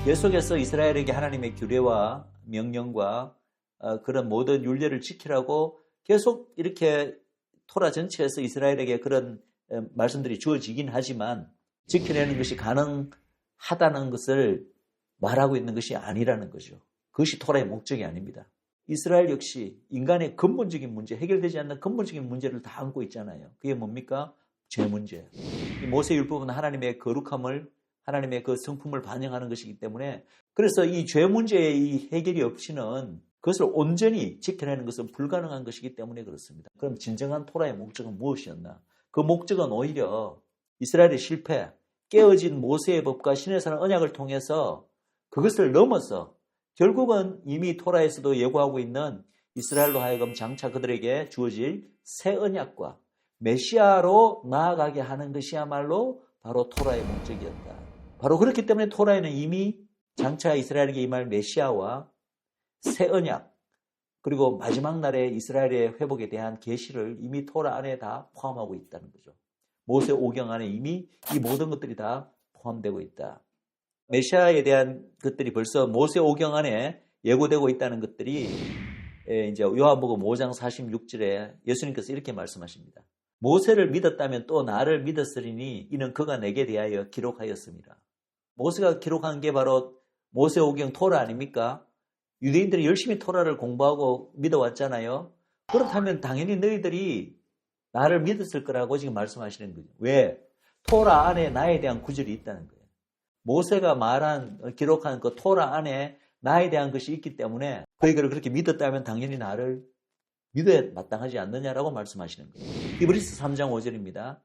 계속해서 이스라엘에게 하나님의 규례와 명령과 그런 모든 율례를 지키라고 계속 이렇게 토라 전체에서 이스라엘에게 그런 말씀들이 주어지긴 하지만 지켜내는 것이 가능하다는 것을 말하고 있는 것이 아니라는 거죠. 그것이 토라의 목적이 아닙니다. 이스라엘 역시 인간의 근본적인 문제, 해결되지 않는 근본적인 문제를 다 안고 있잖아요. 그게 뭡니까? 죄 문제. 모세율법은 하나님의 거룩함을, 하나님의 그 성품을 반영하는 것이기 때문에, 그래서 이 죄 문제의 이 해결이 없이는 그것을 온전히 지켜내는 것은 불가능한 것이기 때문에 그렇습니다. 그럼 진정한 토라의 목적은 무엇이었나? 그 목적은 오히려 이스라엘의 실패, 깨어진 모세의 법과 신의 산 언약을 통해서 그것을 넘어서 결국은 이미 토라에서도 예고하고 있는 이스라엘로 하여금 장차 그들에게 주어질 새 언약과 메시아로 나아가게 하는 것이야말로 바로 토라의 목적이었다. 바로 그렇기 때문에 토라에는 이미 장차 이스라엘에게 임할 메시아와 새 언약, 그리고 마지막 날에 이스라엘의 회복에 대한 계시를 이미 토라 안에 다 포함하고 있다는 거죠. 모세 오경 안에 이미 이 모든 것들이 다 포함되고 있다. 메시아에 대한 것들이 벌써 모세 오경 안에 예고되고 있다는 것들이 이제 요한복음 5장 46절에 예수님께서 이렇게 말씀하십니다. 모세를 믿었다면 또 나를 믿었으리니 이는 그가 내게 대하여 기록하였습니다. 모세가 기록한 게 바로 모세 오경 토라 아닙니까? 유대인들이 열심히 토라를 공부하고 믿어왔잖아요. 그렇다면 당연히 너희들이 나를 믿었을 거라고 지금 말씀하시는 거죠. 왜? 토라 안에 나에 대한 구절이 있다는 거예요. 모세가 기록한 그 토라 안에 나에 대한 것이 있기 때문에 그들을 그렇게 믿었다면 당연히 나를 믿어야 마땅하지 않느냐라고 말씀하시는 거예요. 히브리서 3장 5절입니다.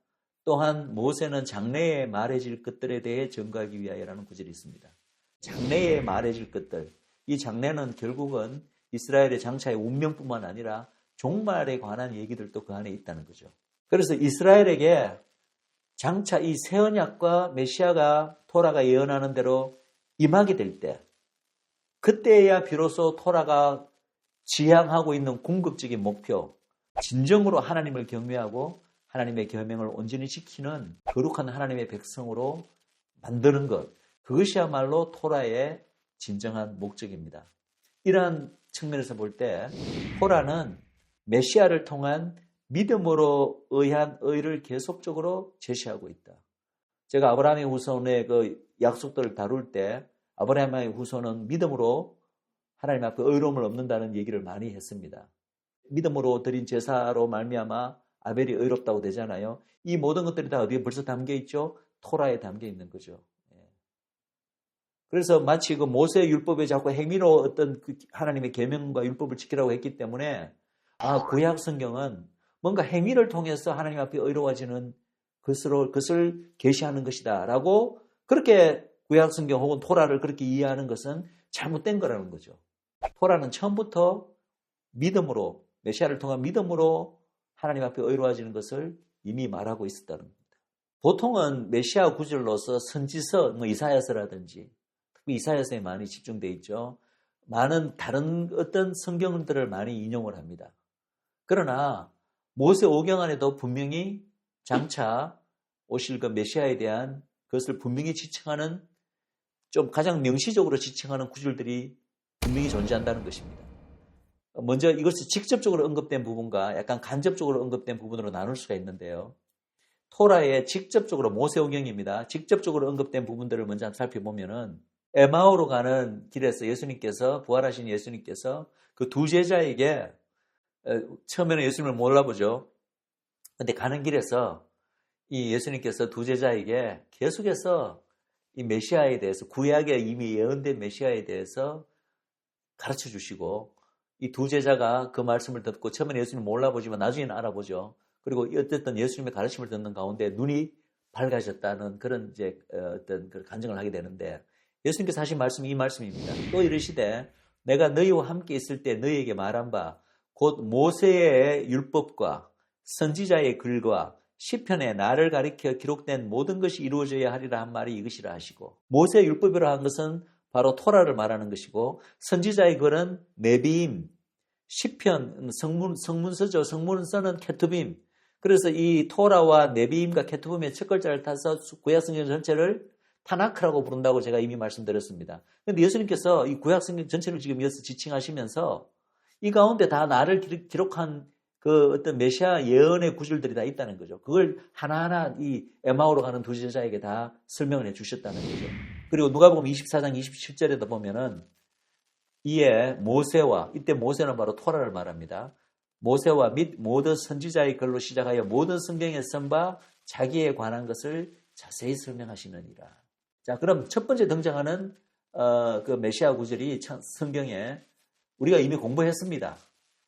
또한 모세는 장래에 말해질 것들에 대해 증거하기 위하여라는 구절이 있습니다. 장래에 말해질 것들. 이 장래는 결국은 이스라엘의 장차의 운명뿐만 아니라 종말에 관한 얘기들도 그 안에 있다는 거죠. 그래서 이스라엘에게 장차 이 새 언약과 메시아가 토라가 예언하는 대로 임하게 될 때, 그때야 비로소 토라가 지향하고 있는 궁극적인 목표, 진정으로 하나님을 경외하고 하나님의 계명을 온전히 지키는 거룩한 하나님의 백성으로 만드는 것, 그것이야말로 토라의 진정한 목적입니다. 이러한 측면에서 볼 때 토라는 메시아를 통한 믿음으로 의한 의를 계속적으로 제시하고 있다. 제가 아브라함의 후손의 그 약속들을 다룰 때 아브라함의 후손은 믿음으로 하나님 앞에 의로움을 얻는다는 얘기를 많이 했습니다. 믿음으로 드린 제사로 말미암아 아벨이 의롭다고 되잖아요. 이 모든 것들이 다 어디에 벌써 담겨 있죠? 토라에 담겨 있는 거죠. 그래서 마치 그 모세 율법에 자꾸 행위로 어떤 하나님의 계명과 율법을 지키라고 했기 때문에 구약 성경은 뭔가 행위를 통해서 하나님 앞에 의로워지는 것을 계시하는 것이다 라고 그렇게 구약 성경 혹은 토라를 그렇게 이해하는 것은 잘못된 거라는 거죠. 토라는 처음부터 믿음으로, 메시아를 통한 믿음으로 하나님 앞에 의로워지는 것을 이미 말하고 있었다는 겁니다. 보통은 메시아 구절로서 선지서, 이사야서라든지 특히 이사야서에 많이 집중되어 있죠. 많은 다른 어떤 성경들을 많이 인용을 합니다. 그러나 모세 오경 안에도 분명히 장차 오실 그 메시아에 대한 그것을 분명히 지칭하는, 좀 가장 명시적으로 지칭하는 구절들이 분명히 존재한다는 것입니다. 먼저 이것이 직접적으로 언급된 부분과 약간 간접적으로 언급된 부분으로 나눌 수가 있는데요. 토라에 직접적으로 모세오경입니다. 직접적으로 언급된 부분들을 먼저 한번 살펴보면은 에마오로 가는 길에서 예수님께서, 부활하신 예수님께서 그 두 제자에게, 처음에는 예수님을 몰라보죠. 근데 가는 길에서 이 예수님께서 두 제자에게 계속해서 이 메시아에 대해서, 구약에 이미 예언된 메시아에 대해서 가르쳐 주시고, 이 두 제자가 그 말씀을 듣고 처음에는 예수님을 몰라보지만 나중에는 알아보죠. 그리고 어쨌든 예수님의 가르침을 듣는 가운데 눈이 밝아졌다는 그런 이제 어떤 그 간증을 하게 되는데, 예수님께서 하신 말씀이 이 말씀입니다. 또 이르시되 내가 너희와 함께 있을 때 너희에게 말한 바 곧 모세의 율법과 선지자의 글과 시편에 나를 가리켜 기록된 모든 것이 이루어져야 하리라 한 말이 이것이라 하시고, 모세의 율법이라 한 것은 바로 토라를 말하는 것이고, 선지자의 글은 네비임, 시편, 성문서죠. 성문서는 케투빔. 그래서 이 토라와 네비임과 케투빔의 첫 글자를 타서 구약 성경 전체를 타나크라고 부른다고 제가 이미 말씀드렸습니다. 그런데 예수님께서 이 구약 성경 전체를 지금 이어서 지칭하시면서 이 가운데 다 나를 기록한 그 어떤 메시아 예언의 구절들이 다 있다는 거죠. 그걸 하나하나 이 에마오로 가는 두 제자에게 다 설명을 해 주셨다는 거죠. 그리고 누가복음 24장 27절에도 보면은 이에 모세와, 이때 모세는 바로 토라를 말합니다. 모세와 및 모든 선지자의 글로 시작하여 모든 성경에 쓴 바 자기에 관한 것을 자세히 설명하시느니라. 자, 그럼 첫 번째 등장하는 그 메시아 구절이 성경에 우리가 이미 공부했습니다.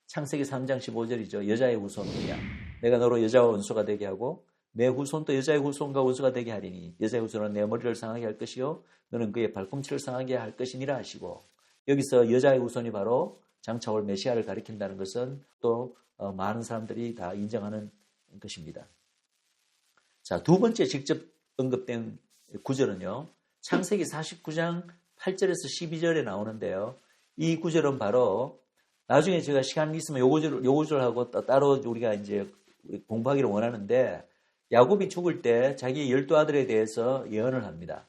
창세기 3장 15절이죠. 여자의 후손이야. 내가 너로 여자와 원수가 되게 하고 내 후손도 여자의 후손과 원수가 되게 하리니 여자의 후손은 내 머리를 상하게 할 것이요 너는 그의 발꿈치를 상하게 할 것이니라 하시고, 여기서 여자의 후손이 바로 장차 올 메시아를 가리킨다는 것은 또 많은 사람들이 다 인정하는 것입니다. 자, 두 번째 직접 언급된 구절은요, 창세기 49장 8절에서 12절에 나오는데요. 이 구절은 바로 나중에 제가 시간이 있으면 요 구절하고 따로 우리가 이제 공부하기를 원하는데, 야곱이 죽을 때 자기 12아들에 대해서 예언을 합니다.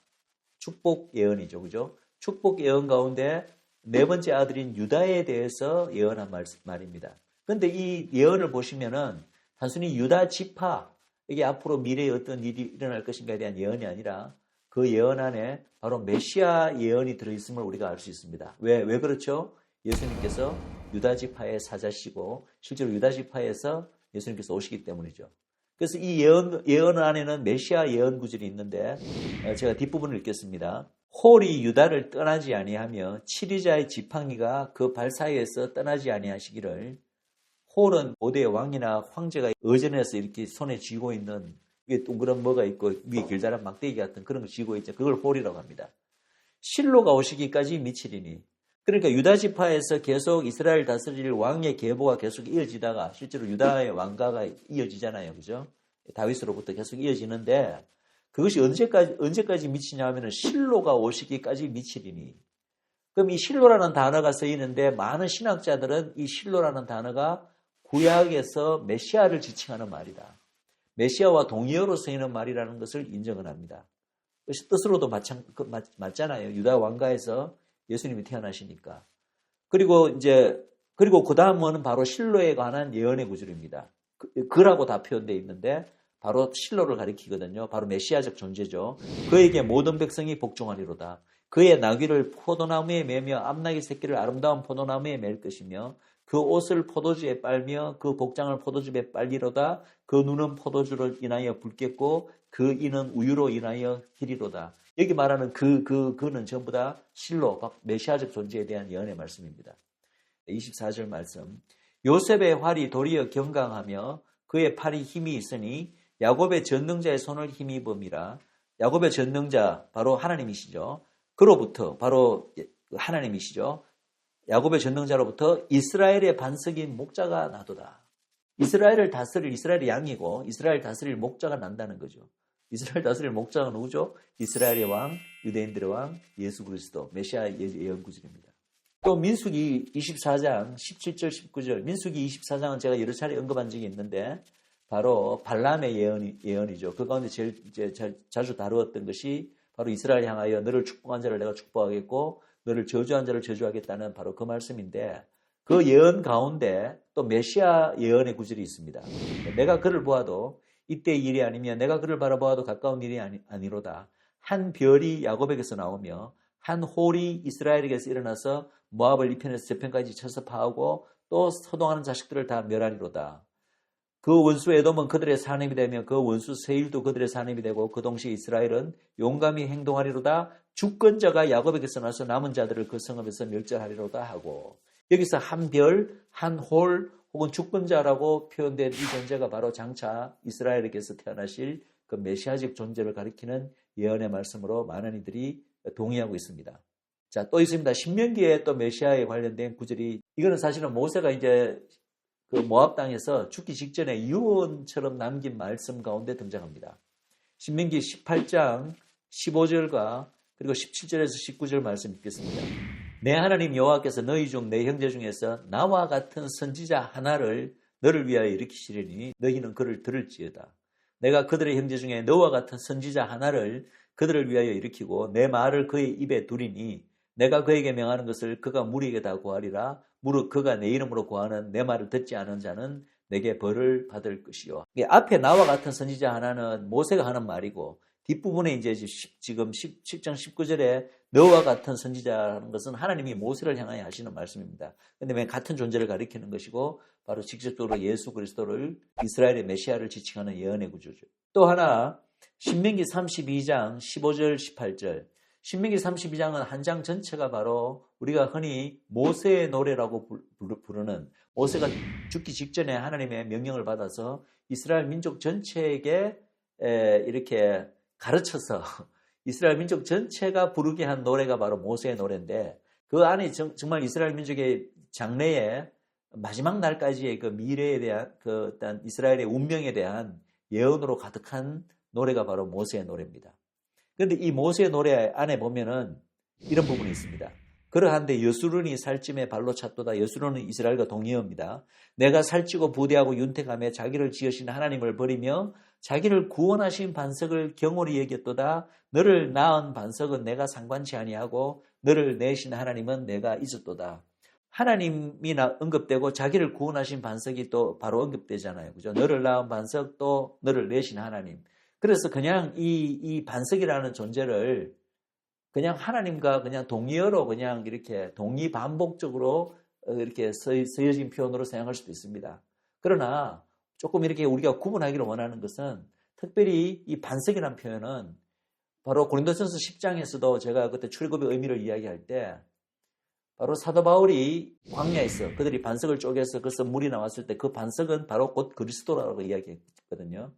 축복 예언이죠. 그죠? 축복 예언 가운데 네 번째 아들인 유다에 대해서 예언한 말입니다. 그런데 이 예언을 보시면은 단순히 유다 지파, 이게 앞으로 미래에 어떤 일이 일어날 것인가에 대한 예언이 아니라 그 예언 안에 바로 메시아 예언이 들어있음을 우리가 알 수 있습니다. 왜 그렇죠? 예수님께서 유다 지파의 사자시고 실제로 유다 지파에서 예수님께서 오시기 때문이죠. 그래서 이 예언 안에는 메시아 예언 구절이 있는데 제가 뒷부분을 읽겠습니다. 홀이 유다를 떠나지 아니하며 치리자의 지팡이가 그 발 사이에서 떠나지 아니하시기를. 홀은 고대의 왕이나 황제가 의전에서 이렇게 손에 쥐고 있는, 위에 동그란 뭐가 있고 위에 길다란 막대기 같은 그런 걸 쥐고 있죠. 그걸 홀이라고 합니다. 실로가 오시기까지 미치리니. 그러니까 유다 지파에서 계속 이스라엘 다스릴 왕의 계보가 계속 이어지다가 실제로 유다의 왕가가 이어지잖아요. 그죠? 다윗으로부터 계속 이어지는데 그것이 언제까지 미치냐 하면은 실로가 오시기까지 미치리니. 그럼 이 실로라는 단어가 쓰이는데 많은 신학자들은 이 실로라는 단어가 구약에서 메시아를 지칭하는 말이다. 메시아와 동의어로 쓰이는 말이라는 것을 인정을 합니다. 뜻으로도 맞잖아요. 유다 왕가에서 예수님이 태어나시니까. 그리고 그 다음은 바로 실로에 관한 예언의 구절입니다. 그라고 다 표현되어 있는데 바로 실로를 가리키거든요. 바로 메시아적 존재죠. 그에게 모든 백성이 복종하리로다. 그의 나귀를 포도나무에 매며 암나귀 새끼를 아름다운 포도나무에 맬 것이며 그 옷을 포도주에 빨며 그 복장을 포도즙에 빨리로다. 그 눈은 포도주를 인하여 붉겠고 그 이는 우유로 인하여 희리로다. 여기 말하는 그는 전부 다 실로, 메시아적 존재에 대한 예언의 말씀입니다. 24절 말씀. 요셉의 활이 도리어 경강하며 그의 팔이 힘이 있으니 야곱의 전능자의 손을 힘입음이라. 야곱의 전능자 바로 하나님이시죠. 그로부터 바로 하나님이시죠. 야곱의 전능자로부터 이스라엘의 반석인 목자가 나도다. 이스라엘을 다스릴 이스라엘의 양이고 이스라엘 다스릴 목자가 난다는 거죠. 이스라엘 다스릴 목자가 누구죠? 이스라엘의 왕, 유대인들의 왕, 예수 그리스도, 메시아 예언 구절입니다. 또 민수기 24장 17절 19절, 민수기 24장은 제가 여러 차례 언급한 적이 있는데 바로 발람의 예언이죠. 그 가운데 제일 자주 다루었던 것이 바로 이스라엘 향하여 너를 축복한 자를 내가 축복하겠고 너를 저주한 자를 저주하겠다는 바로 그 말씀인데, 그 예언 가운데 또 메시아 예언의 구절이 있습니다. 내가 그를 보아도 이때의 일이 아니면 내가 그를 바라보아도 가까운 일이 아니로다. 한 별이 야곱에게서 나오며 한 홀이 이스라엘에게서 일어나서 모압을 이편에서 저편까지 쳐서 파하고 또 소동하는 자식들을 다 멸하리로다. 그 원수 에돔은 그들의 산입이 되며 그 원수 세일도 그들의 산입이 되고 그 동시에 이스라엘은 용감히 행동하리로다. 주권자가 야곱에게서 나서 남은 자들을 그 성읍에서 멸절하리로다 하고, 여기서 한 별, 한 홀 혹은 주권자라고 표현된 이 존재가 바로 장차 이스라엘에게서 태어나실 그 메시아적 존재를 가리키는 예언의 말씀으로 많은 이들이 동의하고 있습니다. 자, 또 있습니다. 신명기에 또 메시아에 관련된 구절이, 이거는 사실은 모세가 이제 그 모압 땅에서 죽기 직전에 유언처럼 남긴 말씀 가운데 등장합니다. 신명기 18장 15절과 그리고 17절에서 19절 말씀 읽겠습니다. 내 하나님 여호와께서 너희 중 내 형제 중에서 나와 같은 선지자 하나를 너를 위하여 일으키시리니 너희는 그를 들을지어다. 내가 그들의 형제 중에 너와 같은 선지자 하나를 그들을 위하여 일으키고 내 말을 그의 입에 두리니 내가 그에게 명하는 것을 그가 무리에게 다 구하리라. 무릇 그가 내 이름으로 구하는 내 말을 듣지 않은 자는 내게 벌을 받을 것이요. 앞에 나와 같은 선지자 하나는 모세가 하는 말이고 뒷부분에 이제 지금 10장 19절에 너와 같은 선지자라는 것은 하나님이 모세를 향하여 하시는 말씀입니다. 그런데 왜 같은 존재를 가리키는 것이고 바로 직접적으로 예수 그리스도를 이스라엘의 메시아를 지칭하는 예언의 구조죠. 또 하나 신명기 32장 15절 18절 신명기 32장은 한 장 전체가 바로 우리가 흔히 모세의 노래라고 부르는 모세가 죽기 직전에 하나님의 명령을 받아서 이스라엘 민족 전체에게 이렇게 가르쳐서 이스라엘 민족 전체가 부르게 한 노래가 바로 모세의 노래인데 그 안에 정말 이스라엘 민족의 장래의 마지막 날까지의 그 미래에 대한 그 어떤 이스라엘의 운명에 대한 예언으로 가득한 노래가 바로 모세의 노래입니다. 그런데 이 모세의 노래 안에 보면은 이런 부분이 있습니다. 그러한데 여수론이 살찜에 발로 찼도다. 여수론은 이스라엘과 동의어입니다. 내가 살찌고 부대하고 윤택하며 자기를 지으신 하나님을 버리며 자기를 구원하신 반석을 경홀히 여겼도다. 너를 낳은 반석은 내가 상관치 아니하고 너를 내신 하나님은 내가 잊었도다. 하나님이 언급되고 자기를 구원하신 반석이 또 바로 언급되잖아요. 그죠? 너를 낳은 반석 또 너를 내신 하나님. 그래서 그냥 이 반석이라는 존재를 그냥 하나님과 그냥 동의어로 그냥 이렇게 동의 반복적으로 이렇게 쓰여진 표현으로 생각할 수도 있습니다. 그러나 조금 이렇게 우리가 구분하기를 원하는 것은 특별히 이 반석이라는 표현은 바로 고린도전서 10장에서도 제가 그때 출애굽의 의미를 이야기할 때 바로 사도 바울이 광야에서 그들이 반석을 쪼개서 그래서 물이 나왔을 때 그 반석은 바로 곧 그리스도라고 이야기했거든요.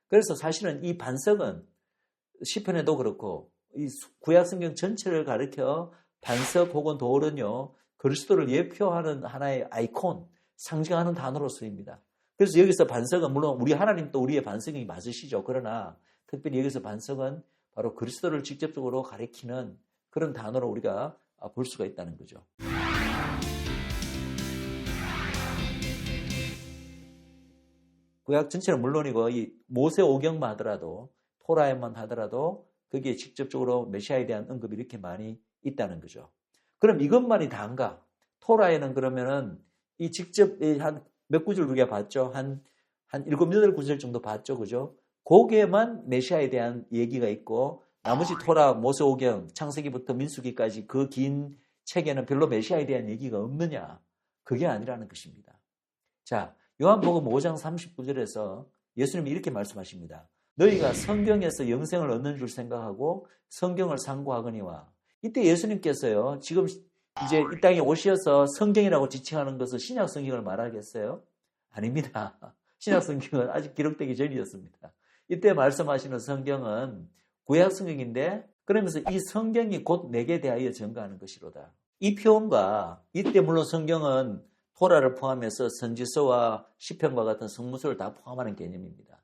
그래서 사실은 이 반석은 시편에도 그렇고 이 구약성경 전체를 가리켜 반석 혹은 돌은요 그리스도를 예표하는 하나의 아이콘, 상징하는 단어로 쓰입니다. 그래서 여기서 반석은 물론 우리 하나님도 우리의 반석이 맞으시죠. 그러나 특별히 여기서 반석은 바로 그리스도를 직접적으로 가리키는 그런 단어로 우리가 볼 수가 있다는 거죠. 구약 전체는 물론이고 이 모세 오경만 하더라도 토라에만 하더라도 거기에 직접적으로 메시아에 대한 언급이 이렇게 많이 있다는 거죠. 그럼 이것만이 다인가? 토라에는 그러면은 이 직접 한 몇 구절 우리가 봤죠? 한 7, 8구절 정도 봤죠. 그죠? 거기에만 메시아에 대한 얘기가 있고 나머지 토라, 모세오경, 창세기부터 민수기까지 그 긴 책에는 별로 메시아에 대한 얘기가 없느냐? 그게 아니라는 것입니다. 자, 요한복음 5장 39절에서 예수님이 이렇게 말씀하십니다. 너희가 성경에서 영생을 얻는 줄 생각하고 성경을 상고하거니와. 이때 예수님께서요, 지금 이제 이 땅에 오셔서 성경이라고 지칭하는 것은 신약 성경을 말하겠어요? 아닙니다. 신약 성경은 아직 기록되기 전이었습니다. 이때 말씀하시는 성경은 구약 성경인데 그러면서 이 성경이 곧 내게 대하여 증거하는 것이로다. 이 표현과 이때 물론 성경은 토라를 포함해서 선지서와 시편과 같은 성문서를 다 포함하는 개념입니다.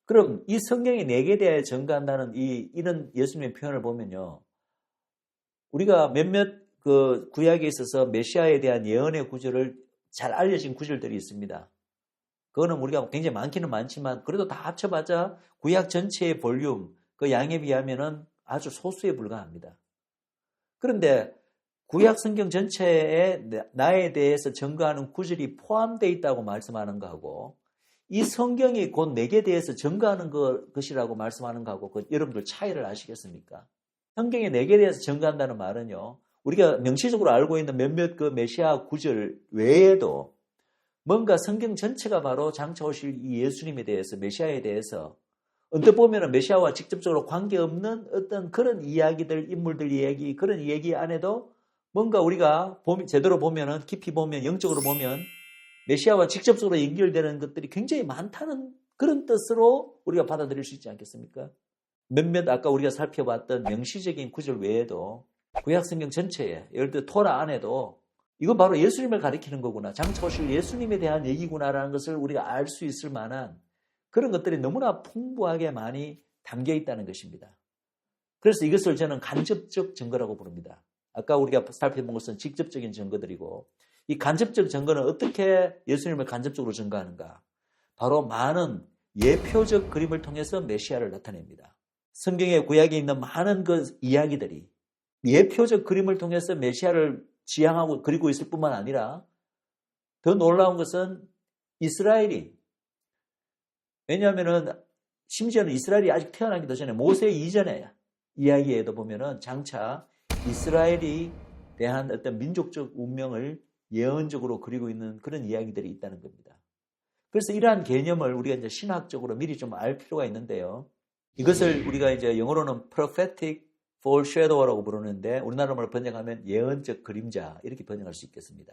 그럼 이 성경이 내게 대하여 증거한다는 이런 예수님의 표현을 보면요. 우리가 몇몇 그 구약에 있어서 메시아에 대한 예언의 구절을 잘 알려진 구절들이 있습니다. 그거는 우리가 굉장히 많기는 많지만 그래도 다 합쳐봤자 구약 전체의 볼륨, 그 양에 비하면은 아주 소수에 불과합니다. 그런데 구약 성경 전체에 나에 대해서 증거하는 구절이 포함되어 있다고 말씀하는 거하고 이 성경이 곧 내게 대해서 증거하는 것이라고 말씀하는 거하고 그 여러분들 차이를 아시겠습니까? 성경이 내게 대해서 증거한다는 말은요. 우리가 명시적으로 알고 있는 몇몇 그 메시아 구절 외에도 뭔가 성경 전체가 바로 장차 오실 이 예수님에 대해서 메시아에 대해서 언뜻 보면 메시아와 직접적으로 관계없는 어떤 그런 이야기들, 인물들 이야기, 그런 얘기 안에도 뭔가 우리가 제대로 보면은 깊이 보면 영적으로 보면 메시아와 직접적으로 연결되는 것들이 굉장히 많다는 그런 뜻으로 우리가 받아들일 수 있지 않겠습니까? 몇몇 아까 우리가 살펴봤던 명시적인 구절 외에도 구약 성경 전체에 예를 들어 토라 안에도 이거 바로 예수님을 가리키는 거구나. 장차 오실 예수님에 대한 얘기구나라는 것을 우리가 알 수 있을 만한 그런 것들이 너무나 풍부하게 많이 담겨 있다는 것입니다. 그래서 이것을 저는 간접적 증거라고 부릅니다. 아까 우리가 살펴본 것은 직접적인 증거들이고 이 간접적 증거는 어떻게 예수님을 간접적으로 증거하는가? 바로 많은 예표적 그림을 통해서 메시아를 나타냅니다. 성경의 구약에 있는 많은 그 이야기들이 예표적 그림을 통해서 메시아를 지향하고 그리고 있을 뿐만 아니라 더 놀라운 것은 이스라엘이, 왜냐하면은 심지어는 이스라엘이 아직 태어나기도 전에 모세 이전에 이야기에도 보면은 장차 이스라엘이 대한 어떤 민족적 운명을 예언적으로 그리고 있는 그런 이야기들이 있다는 겁니다. 그래서 이러한 개념을 우리가 이제 신학적으로 미리 좀 알 필요가 있는데요. 이것을 우리가 이제 영어로는 prophetic foreshadow라고 부르는데 우리나라말로 번역하면 예언적 그림자 이렇게 번역할 수 있겠습니다.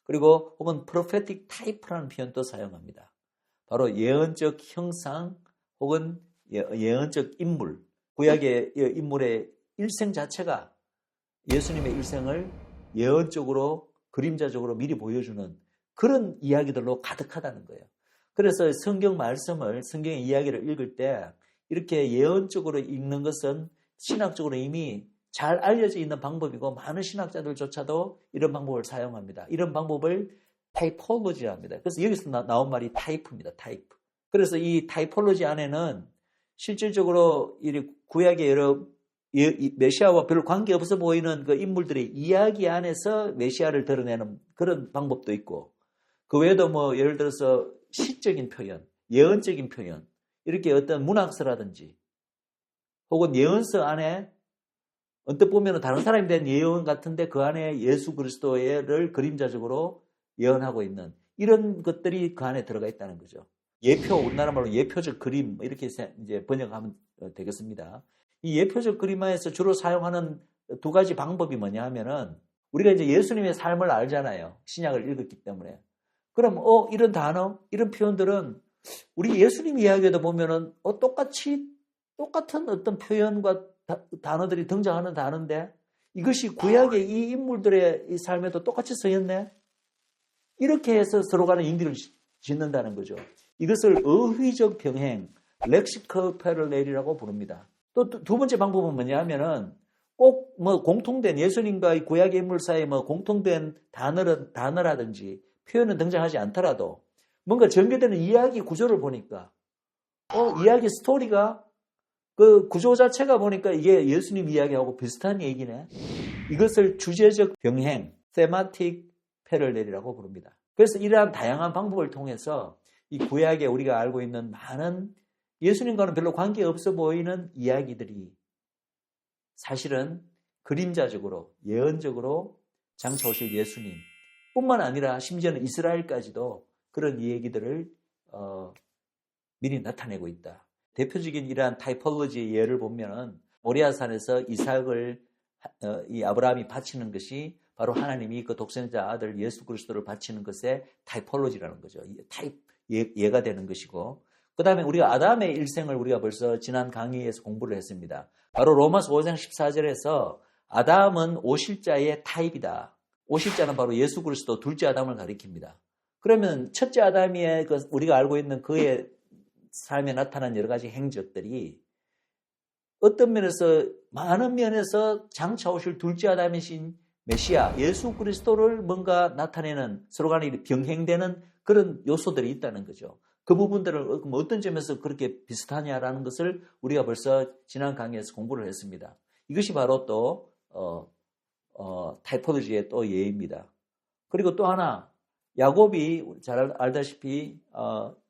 그리고 혹은 prophetic type라는 표현도 사용합니다. 바로 예언적 형상 혹은 예언적 인물, 구약의 인물의 일생 자체가 예수님의 일생을 예언적으로 그림자적으로 미리 보여주는 그런 이야기들로 가득하다는 거예요. 그래서 성경 말씀을, 성경의 이야기를 읽을 때 이렇게 예언적으로 읽는 것은 신학적으로 이미 잘 알려져 있는 방법이고 많은 신학자들조차도 이런 방법을 사용합니다. 이런 방법을 타이폴로지라 합니다. 그래서 여기서 나온 말이 타이프입니다. 타이프. 그래서 이 타이폴로지 안에는 실질적으로 이 구약의 여러 메시아와 별로 관계없어 보이는 그 인물들의 이야기 안에서 메시아를 드러내는 그런 방법도 있고, 그 외에도 뭐 예를 들어서 시적인 표현, 예언적인 표현, 이렇게 어떤 문학서라든지 혹은 예언서 안에 언뜻 보면 다른 사람에 대한 예언 같은데 그 안에 예수 그리스도를 그림자적으로 예언하고 있는 이런 것들이 그 안에 들어가 있다는 거죠. 예표, 우리나라 말로 예표적 그림 이렇게 이제 번역하면 되겠습니다. 이 예표적 그림에서 주로 사용하는 두 가지 방법이 뭐냐 하면은 우리가 이제 예수님의 삶을 알잖아요. 신약을 읽었기 때문에. 그럼 이런 단어, 이런 표현들은 우리 예수님 이야기에도 보면은 똑같은 어떤 표현과 단어들이 등장하는 단어인데 이것이 구약의 이 인물들의 이 삶에도 똑같이 쓰였네? 이렇게 해서 서로 간에 인기를 짓는다는 거죠. 이것을 어휘적 병행, 렉시컬 패럴렐이라고 부릅니다. 또 두 번째 방법은 뭐냐 하면은 꼭 뭐 공통된 예수님과 이 구약의 인물 사이에 뭐 공통된 단어라든지 표현은 등장하지 않더라도 뭔가 전개되는 이야기 구조를 보니까 이야기 스토리가 그 구조 자체가 보니까 이게 예수님 이야기하고 비슷한 얘기네. 이것을 주제적 병행, thematic parallel이라고 부릅니다. 그래서 이러한 다양한 방법을 통해서 이 구약에 우리가 알고 있는 많은 예수님과는 별로 관계없어 보이는 이야기들이 사실은 그림자적으로, 예언적으로 장차 오실 예수님 뿐만 아니라 심지어는 이스라엘까지도 그런 얘기들을 미리 나타내고 있다. 대표적인 이러한 타이폴로지의 예를 보면 모리아산에서 이삭을 이 아브라함이 바치는 것이 바로 하나님이 그 독생자 아들 예수 그리스도를 바치는 것의 타이폴로지라는 거죠. 예가 되는 것이고, 그 다음에 우리가 아담의 일생을 우리가 벌써 지난 강의에서 공부를 했습니다. 바로 로마서 5장 14절에서 아담은 오실자의 타입이다. 오실자는 바로 예수 그리스도 둘째 아담을 가리킵니다. 그러면 첫째 아담의 우리가 알고 있는 그의 삶에 나타난 여러 가지 행적들이 어떤 면에서 많은 면에서 장차 오실 둘째 아담이신 메시아 예수 그리스도를 뭔가 나타내는 서로 간에 병행되는 그런 요소들이 있다는 거죠. 그 부분들을 어떤 점에서 그렇게 비슷하냐라는 것을 우리가 벌써 지난 강의에서 공부를 했습니다. 이것이 바로 또 타이포로지의 또 예입니다. 그리고 또 하나 야곱이 잘 알다시피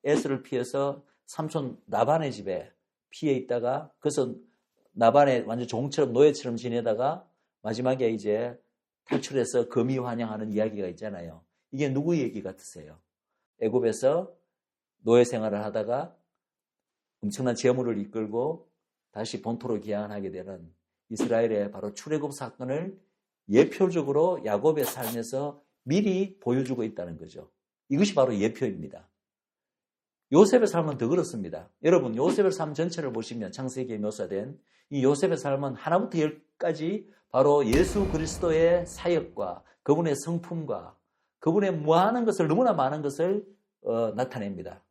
에스를 피해서 삼촌 나반의 집에 피해 있다가 그래서 나반의 완전 종처럼 노예처럼 지내다가 마지막에 이제 탈출해서 금이 환영하는 이야기가 있잖아요. 이게 누구 얘기 같으세요? 애굽에서 노예 생활을 하다가 엄청난 재물을 이끌고 다시 본토로 귀환하게 되는 이스라엘의 바로 출애굽 사건을 예표적으로 야곱의 삶에서 미리 보여주고 있다는 거죠. 이것이 바로 예표입니다. 요셉의 삶은 더 그렇습니다. 여러분 요셉의 삶 전체를 보시면 창세기에 묘사된 이 요셉의 삶은 하나부터 열까지 바로 예수 그리스도의 사역과 그분의 성품과 그분의 무한한 것을 너무나 많은 것을 나타냅니다.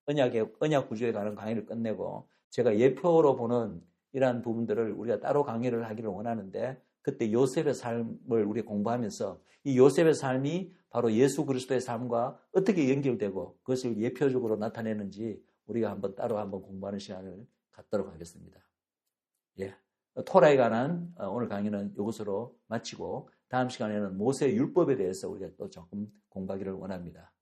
언약 구조에 관한 강의를 끝내고 제가 예표로 보는 이러한 부분들을 우리가 따로 강의를 하기를 원하는데 그때 요셉의 삶을 우리가 공부하면서 이 요셉의 삶이 바로 예수 그리스도의 삶과 어떻게 연결되고 그것을 예표적으로 나타내는지 우리가 따로 한번 공부하는 시간을 갖도록 하겠습니다. 예. 토라에 관한 오늘 강의는 이것으로 마치고 다음 시간에는 모세 율법에 대해서 우리가 또 조금 공부하기를 원합니다.